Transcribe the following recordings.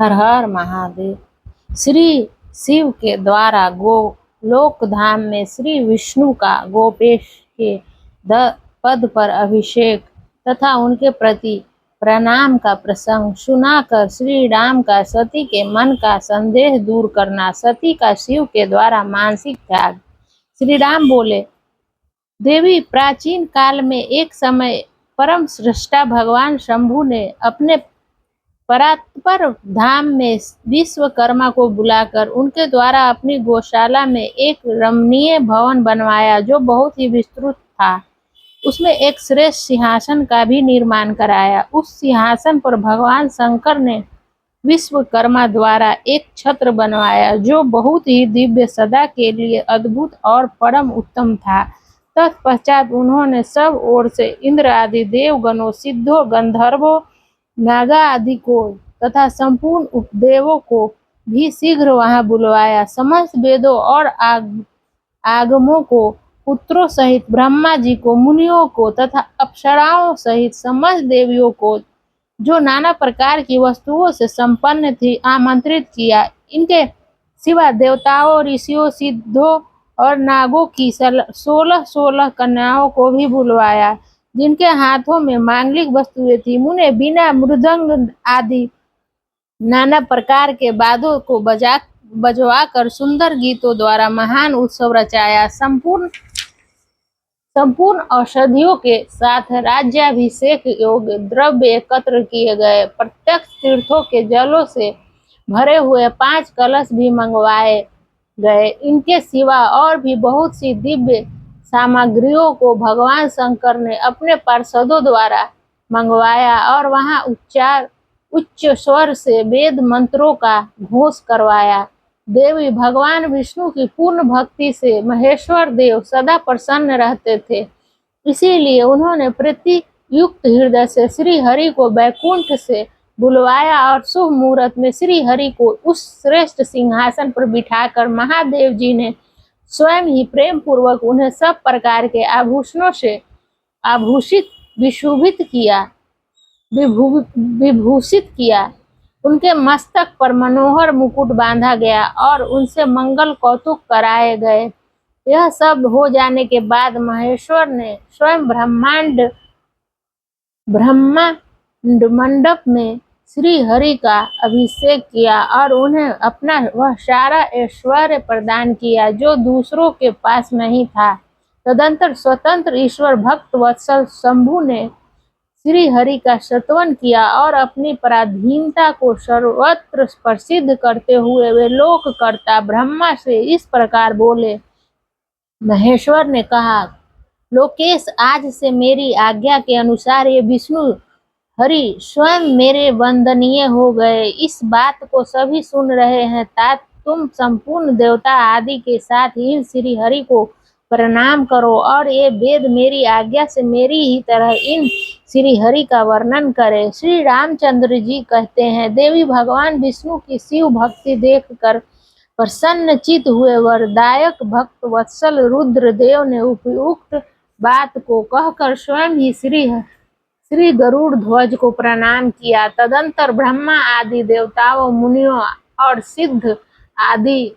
हर हर महादेव। श्री शिव के द्वारा गोलोक धाम में श्री विष्णु का गोपेश के पद पर अभिषेक तथा उनके प्रति प्रणाम का प्रसंग सुनाकर श्री राम का सती के मन का संदेह दूर करना, सती का शिव के द्वारा मानसिक त्याग। श्री राम बोले, देवी, प्राचीन काल में एक समय परम सृष्टा भगवान शंभु ने अपने परात्पर धाम में विश्वकर्मा को बुलाकर उनके द्वारा अपनी गौशाला में एक रमणीय भवन बनवाया जो बहुत ही विस्तृत था। उसमें एक श्रेष्ठ सिंहासन का भी निर्माण कराया। उस सिंहासन पर भगवान शंकर ने विश्वकर्मा द्वारा एक छत्र बनवाया जो बहुत ही दिव्य, सदा के लिए अद्भुत और परम उत्तम था। तत्पश्चात उन्होंने सब ओर से इंद्र आदि देवगणों, सिद्धों, गंधर्वों, नागा आदि को तथा संपूर्ण उपदेवों को भी शीघ्र वहां बुलवाया। समस्त वेदों और आगमों को, पुत्रों सहित ब्रह्मा जी को, मुनियों को तथा अप्सराओं सहित समस्त देवियों को जो नाना प्रकार की वस्तुओं से संपन्न थी आमंत्रित किया। इनके सिवा देवताओं, ऋषियों, सिद्धों और नागों की 16 कन्याओं को भी बुलवाया जिनके हाथों में मांगलिक वस्तुएं थी। उन्हें बीना, मृदंग आदि नाना प्रकार के वाद्यों को बजवाकर सुंदर गीतों द्वारा महान उत्सव रचाया। संपूर्ण औषधियों के साथ राज्याभिषेक योग्य द्रव्य एकत्र किए गए। प्रत्यक्ष तीर्थों के जलों से भरे हुए 5 कलश भी मंगवाए गए। इनके सिवा और भी बहुत सी दिव्य सामग्रियों को भगवान शंकर ने अपने पार्षदों द्वारा मंगवाया और वहां उच्च स्वर से वेद मंत्रों का घोष करवाया। देवी, भगवान विष्णु की पूर्ण भक्ति से महेश्वर देव सदा प्रसन्न रहते थे। इसीलिए उन्होंने प्रीति युक्त हृदय से श्री हरि को वैकुंठ से बुलवाया और शुभ मुहूर्त में श्री हरि को उस श्रेष्ठ सिंहासन पर बिठाकर महादेव जी ने स्वयं ही प्रेम पूर्वक उन्हें सब प्रकार के आभूषणों से विभूषित किया। उनके मस्तक पर मनोहर मुकुट बांधा गया और उनसे मंगल कौतुक कराए गए। यह सब हो जाने के बाद महेश्वर ने स्वयं ब्रह्मांड मंडप में श्री हरि का अभिषेक किया और उन्हें अपना वह सारा ऐश्वर्य प्रदान किया जो दूसरों के पास नहीं था। तदंतर स्वतंत्र ईश्वर भक्त वत्सल शंभु ने श्री हरि का स्तवन किया और अपनी पराधीनता को सर्वत्र प्रसिद्ध करते हुए वे लोककर्ता ब्रह्मा से इस प्रकार बोले। महेश्वर ने कहा, लोकेश, आज से मेरी आज्ञा के अनुसार ये विष्णु हरि स्वयं मेरे वंदनीय हो गए। इस बात को सभी सुन रहे हैं। तात तुम संपूर्ण देवता आदि के साथ इन श्री हरि को प्रणाम करो और ये वेद मेरी आज्ञा से मेरी ही तरह इन श्री हरि का वर्णन करें। श्री रामचंद्र जी कहते हैं, देवी, भगवान विष्णु की शिव भक्ति देखकर प्रसन्न चित हुए वरदायक भक्त वत्सल रुद्रदेव ने उपयुक्त बात को कहकर स्वयं ही श्री गरुड़ ध्वज को प्रणाम किया। तदंतर ब्रह्मा आदि देवताओं, मुनियों और सिद्ध आदि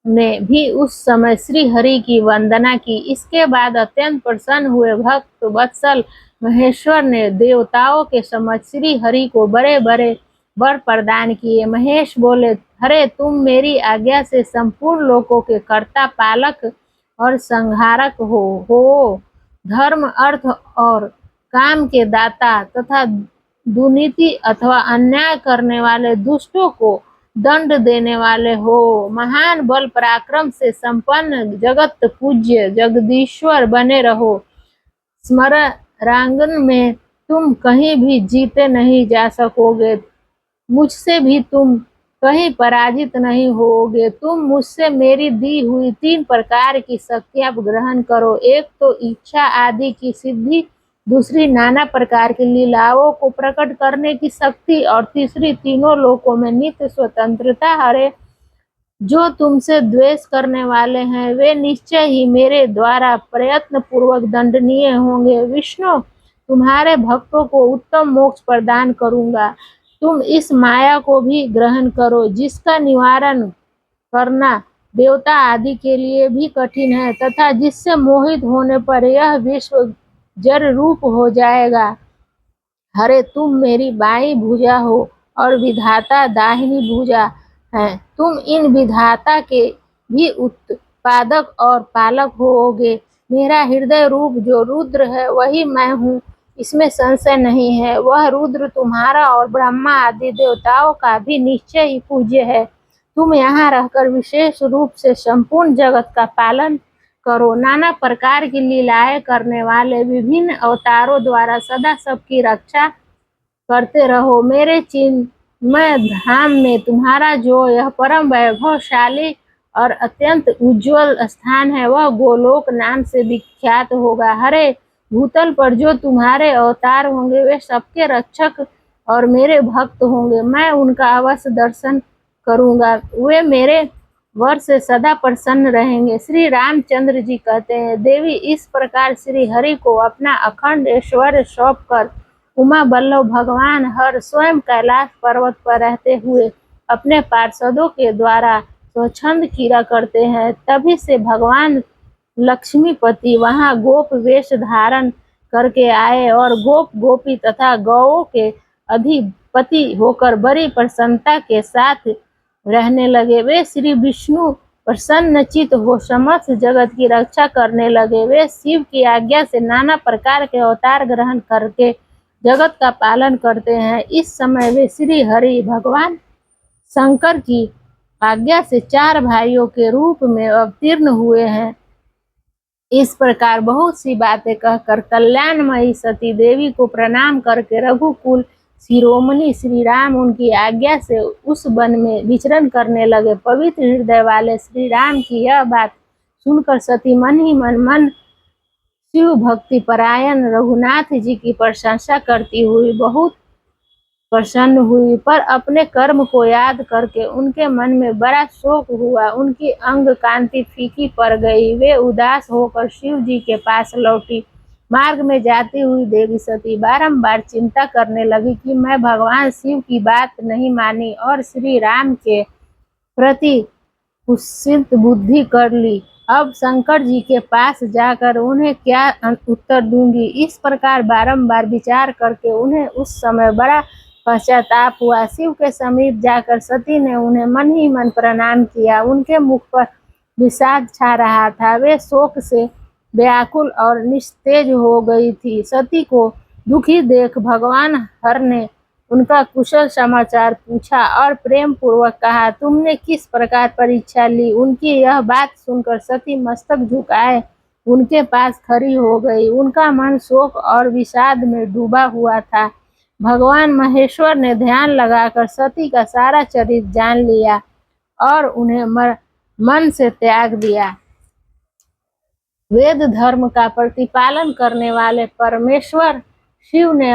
ने भी उस समय श्री हरि की वंदना की। इसके बाद अत्यंत प्रसन्न हुए भक्त वत्सल महेश्वर ने देवताओं के समक्ष श्री हरि को बड़े बड़े वर प्रदान किए। महेश बोले, हरे, तुम मेरी आज्ञा से संपूर्ण लोकों के कर्ता, पालक और संहारक हो। धर्म, अर्थ और काम के दाता तथा दुर्नीति अथवा अन्याय करने वाले दुष्टों को दंड देने वाले हो। महान बल पराक्रम से संपन्न जगत पूज्य जगदीश्वर बने रहो। स्मरांगन में तुम कहीं भी जीते नहीं जा सकोगे। मुझसे भी तुम कहीं पराजित नहीं होगे। तुम मुझसे मेरी दी हुई 3 प्रकार की शक्तियां ग्रहण करो। एक तो इच्छा आदि की सिद्धि, दूसरी नाना प्रकार की लीलाओं को प्रकट करने की शक्ति और तीसरी तीनों लोकों में नित्य स्वतंत्रता। हरे, जो तुमसे द्वेष करने वाले हैं वे निश्चय ही मेरे द्वारा प्रयत्न पूर्वक दंडनीय होंगे। विष्णु, तुम्हारे भक्तों को उत्तम मोक्ष प्रदान करूंगा। तुम इस माया को भी ग्रहण करो जिसका निवारण करना देवता आदि के लिए भी कठिन है तथा जिससे मोहित होने पर यह विश्व जड़ रूप हो जाएगा। हरे तुम मेरी बाईं भुजा हो और विधाता दाहिनी भुजा है। तुम इन विधाता के भी उत्पादक और पालक होोगे। मेरा हृदय रूप जो रुद्र है वही मैं हूँ, इसमें संशय नहीं है। वह रुद्र तुम्हारा और ब्रह्मा आदि देवताओं का भी निश्चय ही पूज्य है। तुम यहाँ रहकर विशेष रूप से संपूर्ण जगत का पालन करो। नाना प्रकार की लीलाएं करने वाले विभिन्न अवतारों द्वारा सदा सबकी रक्षा करते रहो। मेरे चिन्मय धाम में तुम्हारा जो यह परम वैभवशाली और अत्यंत उज्जवल स्थान है वह गोलोक नाम से विख्यात होगा। हरे भूतल पर जो तुम्हारे अवतार होंगे वे सबके रक्षक और मेरे भक्त होंगे। मैं उनका अवश्य दर्शन करूंगा, वे मेरे वर से सदा प्रसन्न रहेंगे। श्री रामचंद्र जी कहते हैं, देवी इस प्रकार श्री हरि को अपना अखंड ऐश्वर्य सौंप कर उमा वल्लभ भगवान हर स्वयं कैलाश पर्वत पर रहते हुए अपने पार्षदों के द्वारा स्वच्छंद कीरा करते हैं। तभी से भगवान लक्ष्मीपति वहां गोप वेश धारण करके आए और गोप गोपी तथा गौओं के अधिपति होकर बड़ी प्रसन्नता के साथ रहने लगे। वे श्री विष्णु प्रसन्नचित हो समस्त जगत की रक्षा करने लगे। वे शिव की आज्ञा से नाना प्रकार के अवतार ग्रहण करके जगत का पालन करते हैं। इस समय वे श्री हरि भगवान शंकर की आज्ञा से 4 भाइयों के रूप में अवतीर्ण हुए हैं। इस प्रकार बहुत सी बातें कहकर कल्याणमयी सती देवी को प्रणाम करके रघुकुल शिरोमणि श्री राम उनकी आज्ञा से उस वन में विचरण करने लगे। पवित्र हृदय वाले श्री राम की यह बात सुनकर सती मन ही मन शिव भक्ति परायण रघुनाथ जी की प्रशंसा करती हुई बहुत प्रसन्न हुई, पर अपने कर्म को याद करके उनके मन में बड़ा शोक हुआ। उनकी अंग कांति फीकी पड़ गई। वे उदास होकर शिव जी के पास लौटी। मार्ग में जाती हुई देवी सती बारंबार चिंता करने लगी कि मैं भगवान शिव की बात नहीं मानी और श्री राम के प्रति कुत्सित बुद्धि कर ली। अब शंकर जी के पास जाकर उन्हें क्या उत्तर दूंगी। इस प्रकार बारंबार विचार करके उन्हें उस समय बड़ा पश्चाताप हुआ। शिव के समीप जाकर सती ने उन्हें मन ही मन प्रणाम किया। उनके मुख पर विषाद छा रहा था। वे शोक से व्याकुल और निस्तेज हो गई थी। सती को दुखी देख भगवान हर ने उनका कुशल समाचार पूछा और प्रेम पूर्वक कहा, तुमने किस प्रकार परीक्षा ली। उनकी यह बात सुनकर सती मस्तक झुकाए उनके पास खड़ी हो गई। उनका मन शोक और विषाद में डूबा हुआ था। भगवान महेश्वर ने ध्यान लगाकर सती का सारा चरित्र जान लिया और उन्हें मन से त्याग दिया। वेद धर्म का प्रतिपालन करने वाले परमेश्वर शिव ने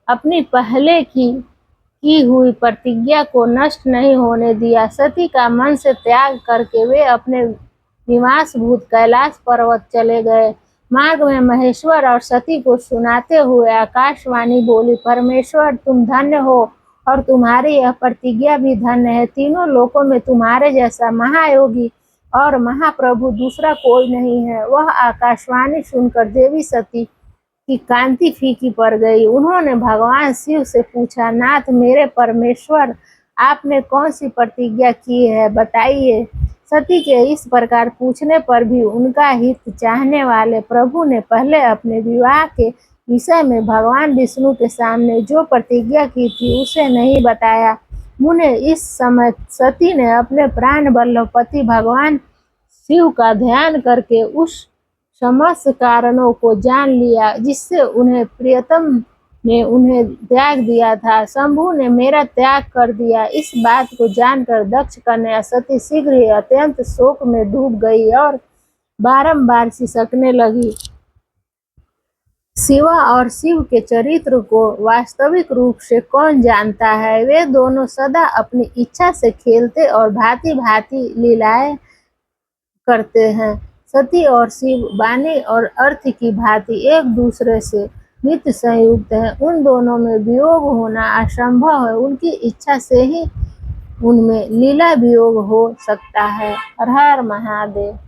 अपनी पहले की हुई प्रतिज्ञा को नष्ट नहीं होने दिया। सती का मन से त्याग करके वे अपने निवासभूत कैलाश पर्वत चले गए। मार्ग में महेश्वर और सती को सुनाते हुए आकाशवाणी बोली, परमेश्वर तुम धन्य हो और तुम्हारी यह प्रतिज्ञा भी धन्य है। तीनों लोकों में तुम्हारे जैसा महायोगी और महाप्रभु दूसरा कोई नहीं है। वह आकाशवाणी सुनकर देवी सती की कांति फीकी पड़ गई। उन्होंने भगवान शिव से पूछा, नाथ मेरे परमेश्वर आपने कौन सी प्रतिज्ञा की है, बताइए। सती के इस प्रकार पूछने पर भी उनका हित चाहने वाले प्रभु ने पहले अपने विवाह के विषय में भगवान विष्णु के सामने जो प्रतिज्ञा की थी उसे नहीं बताया। मुने इस समय सती ने अपने प्राण वल्लभ पति भगवान शिव का ध्यान करके उस समस्त कारणों को जान लिया जिससे उन्हें प्रियतम ने उन्हें त्याग दिया था। शंभु ने मेरा त्याग कर दिया। इस बात को जानकर दक्ष कन्या सती शीघ्र ही अत्यंत शोक में डूब गई और बारंबार सिसकने लगी। शिवा और शिव के चरित्र को वास्तविक रूप से कौन जानता है। वे दोनों सदा अपनी इच्छा से खेलते और भांति भांति लीलाएं करते हैं। सती और शिव वाणी और अर्थ की भांति एक दूसरे से नित्य संयुक्त है, उन दोनों में वियोग होना असंभव है। उनकी इच्छा से ही उनमें लीला वियोग हो सकता है। हर हर महादेव।